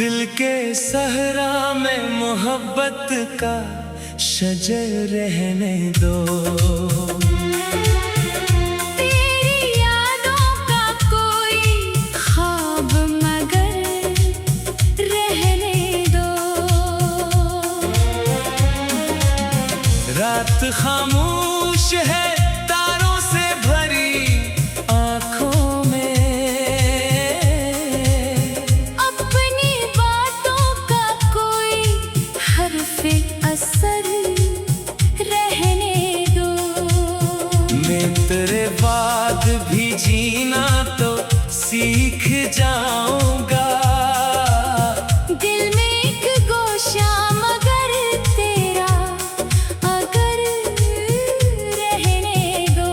दिल के सहरा में मोहब्बत का शजर रहने दो। तेरी यादों का कोई ख्वाब मगर रहने दो। रात खामोश है तारों से भरी आँखों में, अपनी बातों का कोई हर्फ़े असर रहने दो। मैं तेरे बाद भी जीना तो सीख जाऊंगा। दिल में एक गोशा मगर तेरा अगर रहने दो।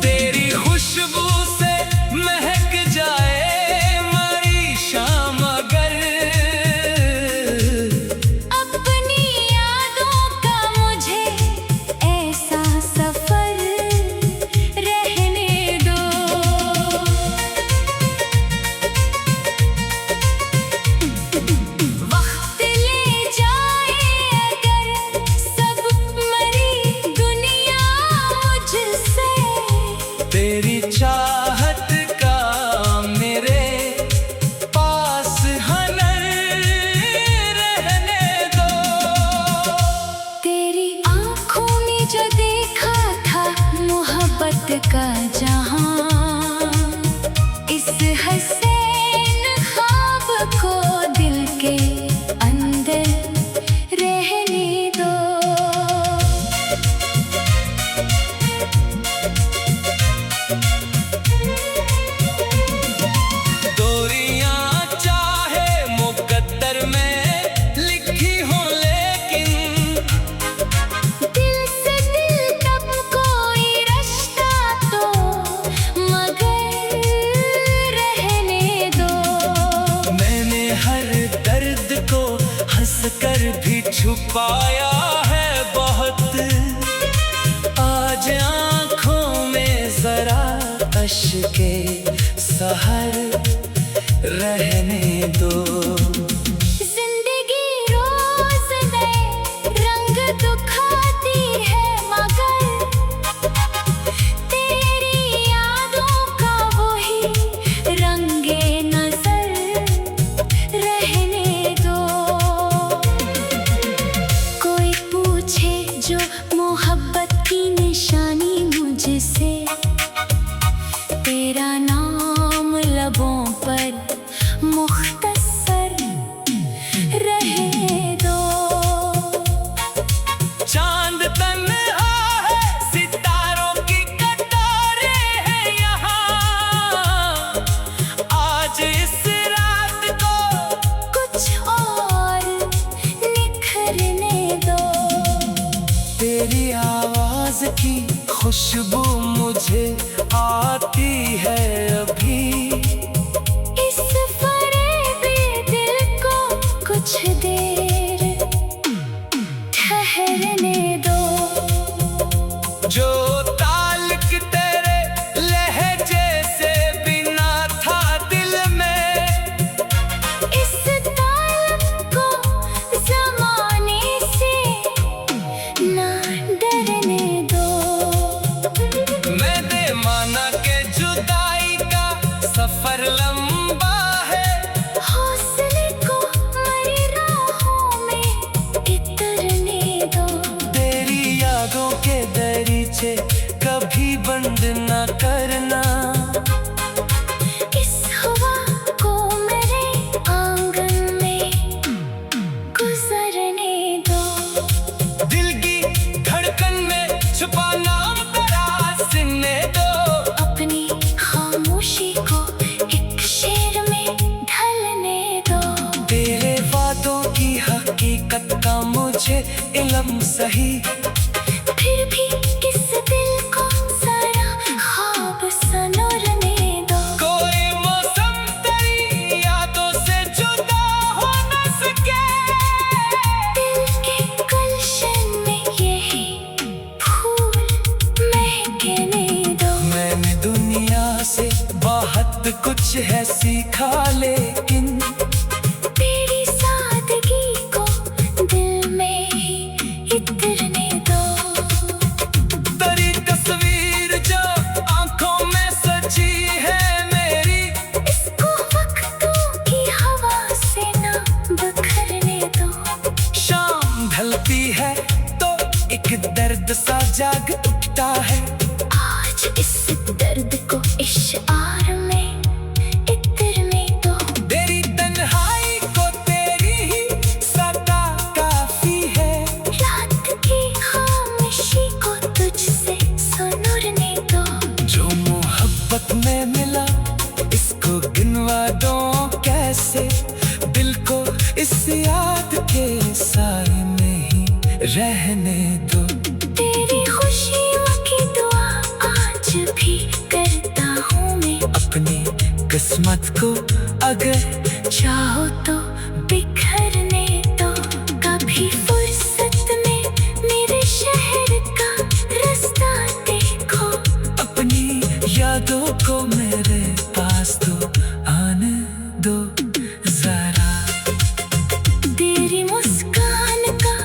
तेरी खुशबू से महक जाए मरी शाम अगर, अपनी यादों का मुझे ऐसा सफर रहने दो। वक्त ले जाए अगर सब मरी दुनिया मुझसे, तेरी चाहत का मेरे पास हनर रहने दो। तेरी आँखों ने जो देखा था मोहब्बत का जहां, इस हसीन ख्वाब को दिल के अंदर रहने दो। दूरियां चाहे मुकद्दर में लिखी हो लेकिन, दिल से दिल तक कोई रिश्ता तो मगर रहने दो। मैंने हर दर्द को हंस कर भी छुपाया है बहुत। आज आँखों में जरा अश्के सहर रहने दो। जिंदगी रोज नए रंग दिखाती है मगर तेरी यादों का वही रंगे नजर रहने दो। कोई पूछे जो मोहब्बत की निशानी मुझसे, तेरा नाम लबों पर मुख्तसर रहे दो। चांद तन्हा है सितारों की कटोरे हैं यहाँ, आज इस रात को कुछ और निखरने दो। तेरी आवाज की खुशबू मुझे आती है अभी। इस फरेबी दिल को कुछ देर ठहरने दो। जो ताल्लुक तेरे लहजे से बिना था दिल में, इस ताल्लुक को ज़माने से ना डरने दो। मैंने माना के जुदाई का सफर लंबा है, हौसले को मरी राहों में इतरने दो। तेरी यादों के दरीचे कभी बंद न करना। इस हवा को मेरे आंगन में गुजरने दो। दिल की धड़कन में छुपा नाम तेरा सुनने दो। अपनी खामोशी को एक शेर में ढलने दो। तेरे वादों की हकीकत का मुझे इल्म सही, फिर भी किस दिल को जरा ख्वाब सनोरने दो। कोई मौसम तेरी यादों से जुदा हो न सके। दिल के गुलशन में यही फूल महकने दो। मैंने दुनिया से बहुत कुछ है सीखा, लेकिन में मिला, इसको गिनवा दो कैसे। दिल को इस याद के साए में ही रहने दो। तेरी खुशियों की दुआ आज भी करता हूँ मैं। अपनी किस्मत को अगर चाहो तो बिखरने दो। कभी फुर्सत में मेरे शहर का रास्ता देखो। अपनी यादों को मेरे पास तो आने दो जरा। तेरी मुस्कान का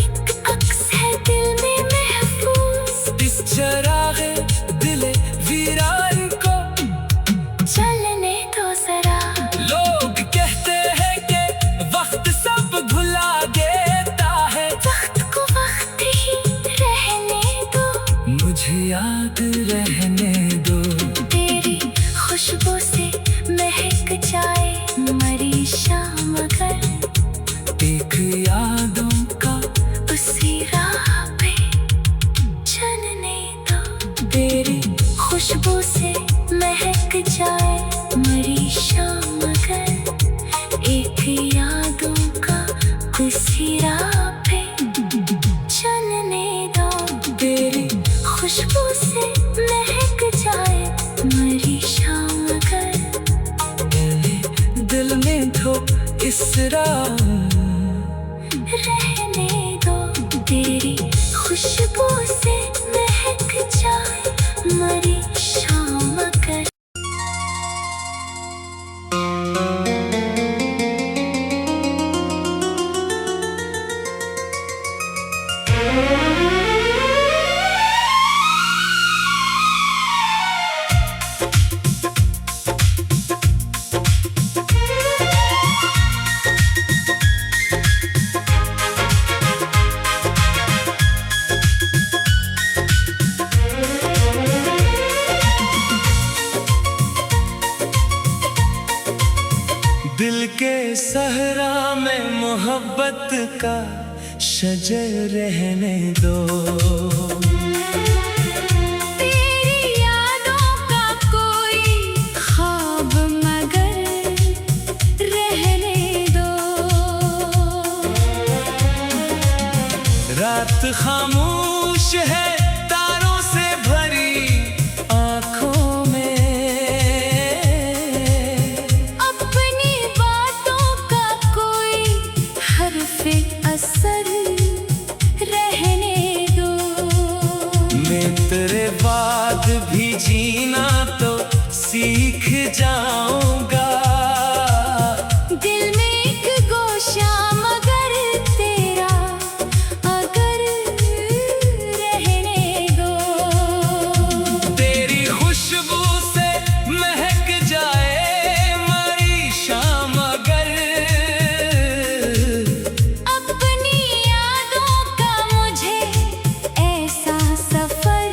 एक अक्स है दिल में महफूज। इस चरागे दिले वीरान को चलने दो जरा। लोग कहते हैं कि वक्त सब भुला देता है। वक्त को वक्त ही रहने दो। मुझे याद रहने दो। तेरी खुशबू से महक जाए मरी शाम अगर। एक यादों का उसी राह पे चलने दो। तेरी खुशबू से महक जाए मरी शाम अगर। एक यादों का उसी राह पे चलने दो। तेरी खुशबू से महक जाए मरी शाम अगर। दिल में धो इस राह रहने दो। तेरी खुशबू से महक जाए मरी शाम अगर। दिल के सहरा में मोहब्बत का शजर रहने दो। तेरी यादों का कोई ख्वाब मगर रहने दो। रात खामोश है तारों से भरी आँखों में। अपनी बातों का कोई हर्फ़े असर रहने दो। मैं तेरे बाद भी जीना तो सीख जाऊंगा। दिल में एक गोशा मगर तेरा अगर रहने दो। तेरी खुशबू से महक जाए मरी शाम अगर। अपनी यादों का मुझे ऐसा सफर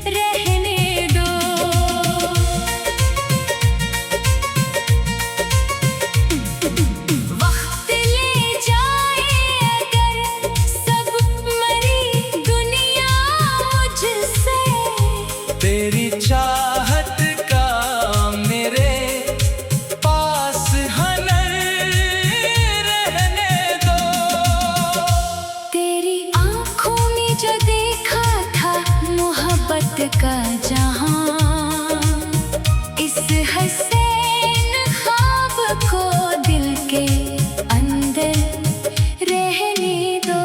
रहने दो। वक्त ले जाए अगर सब मरी दुनिया मुझसे। तेरी चाहत का मेरे पास हनर रहने दो। तेरी आँखों में जो देखा था मोहब्बत का जहां। इस हसीन ख्वाब को दिल के अंदर रहने दो।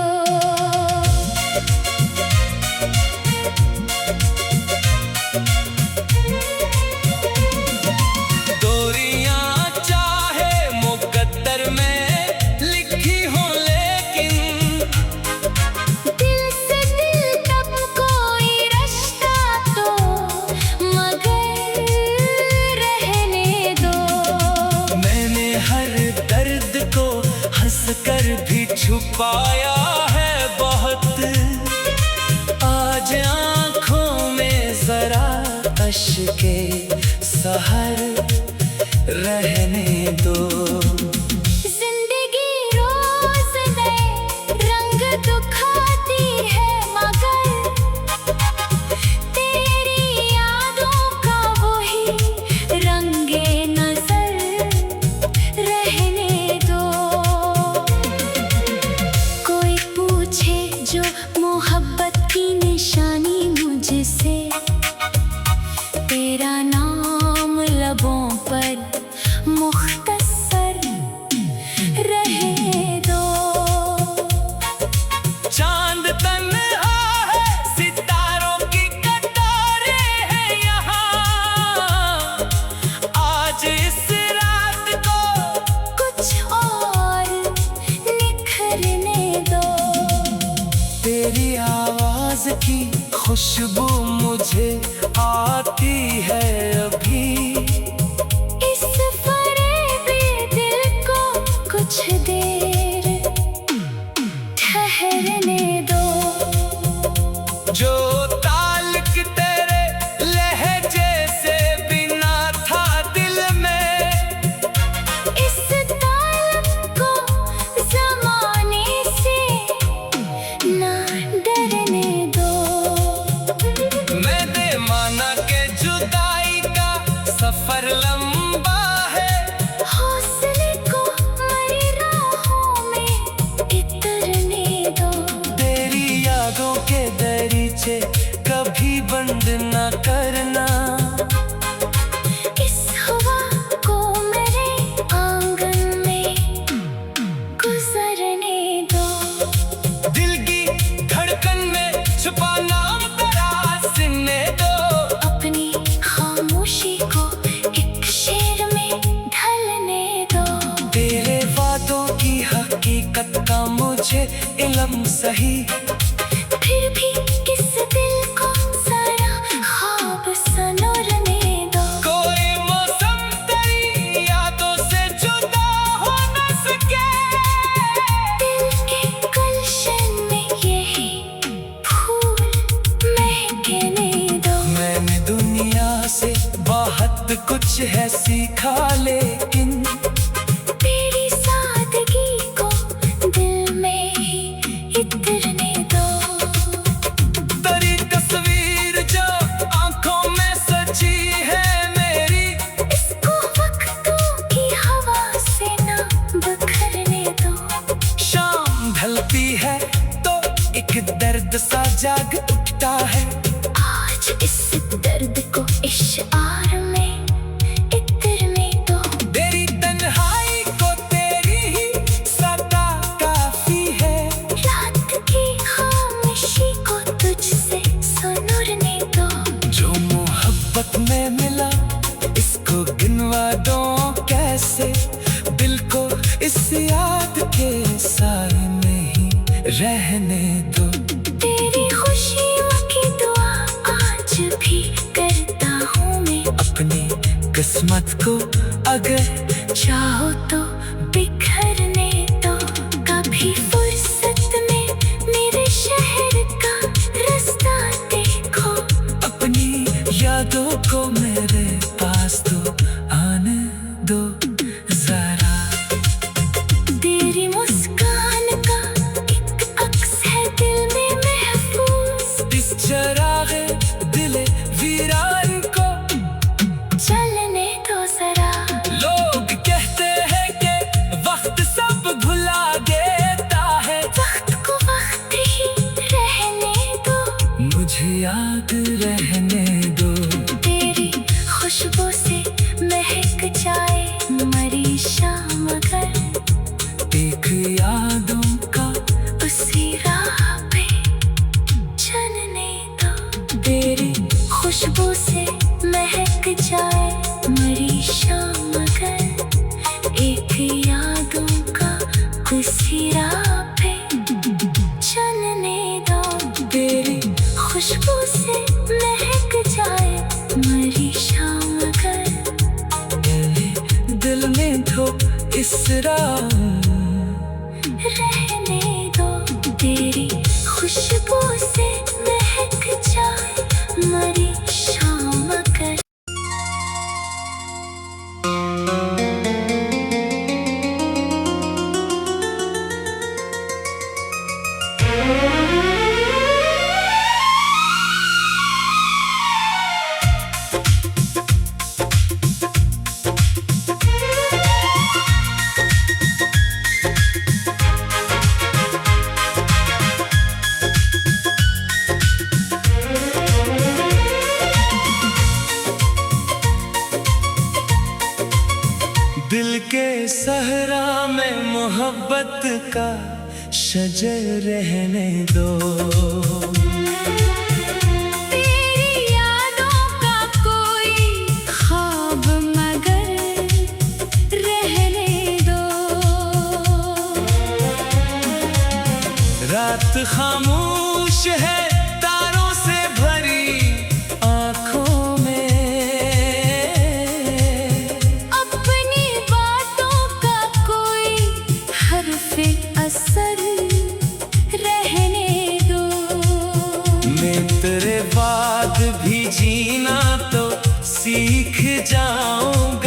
दूरियां चाहे मुकद्दर में लिखी हो लेकिन दिल से दिल तक कोई रिश्ता तो मगर रहने दो। मैंने हर दर्द को हंस कर भी छुपाया है बहुत। आज आँखों में जरा अश्के सहर रहने दो। जिंदगी रोज नए रंग दिखाती है मगर। तेरी यादों का वो खुशबू मुझे आती है अभी। इस फरेबी दिल को कुछ देर ठहरने दो। जो ताल्लुक तेरे लहजे से बिना था दिल में, इस ताल्लुक को ज़माने से ना डरने दो। मैंने माना कि जुदाई का सफर लंबा है, हौसले को मरी राहों में इतरने दो। तेरी यादों के दरीचे कभी बंद न करना। इस हवा को मेरे आंगन में गुजरने दो। दिल की धड़कन में छुपा नाम तेरा सुनने दो। अपनी खामोशी को एक शेर में ढलने दो। तेरे वादों की हकीकत का मुझे इल्म सही, फिर भी किस दिल को जरा ख्वाब सनोरने दो। कोई मौसम तेरी यादों से जुदा हो न सके। दिल के गुलशन में यही फूल महकने दो। मैंने दुनिया से बहुत कुछ है सीखा, लेकिन तेरी सादगी को दिल में ही इतरने दो। तेरी तस्वीर जो आंखों में सजी है मेरी, इसको वक्तों की हवा से ना बिखरने दो। शाम ढलती है तो एक दर्द सा जाग उठता है। आज इस दर्द को इश्आर में इतरने दो। तेरी तन्हाई को तेरी ही सदा काफी है। रात की खामोशी को तुझसे सुनुरने दो। जो मोहब्बत में मिला इसको गिनवा दो कैसे, दिल को इस याद के साए में ही रहने दो। तेरी खुशियों की दुआ आज भी करता हूँ मैं। अपनी किस्मत को अगर चाहो तो बिखरने दो। कभी फुर्सत में मेरे शहर का रास्ता देखो। अपनी यादों को मेरे पास तो आने दो जरा। तेरी मुस्कान का एक अक्स है दिल में महफूज। इस चरागे दिले वीरान को चलने दो जरा। लोग कहते हैं कि वक्त सब भुला देता है। वक्त को वक्त ही रहने दो। मुझे याद रहने दो। तेरी खुशबू से महक जाए मरी शाम अगर, एक यादों का उसी राह पे चलने दो। तेरी खुशबू से महक जाए मरी शाम अगर, एक यादों का उसी राह पे चलने दो। तेरी खुशबू से महक जाए मरी शाम अगर, दिल में धो इस राह रहने दो। तेरी खुशबू से महक जाए मरी शाम अगर। दिल के सहरा में मोहब्बत का शजर रहने दो। तेरी यादों का कोई ख्वाब मगर रहने दो। रात खामोश है तारों से भरी सीख जाऊंगा।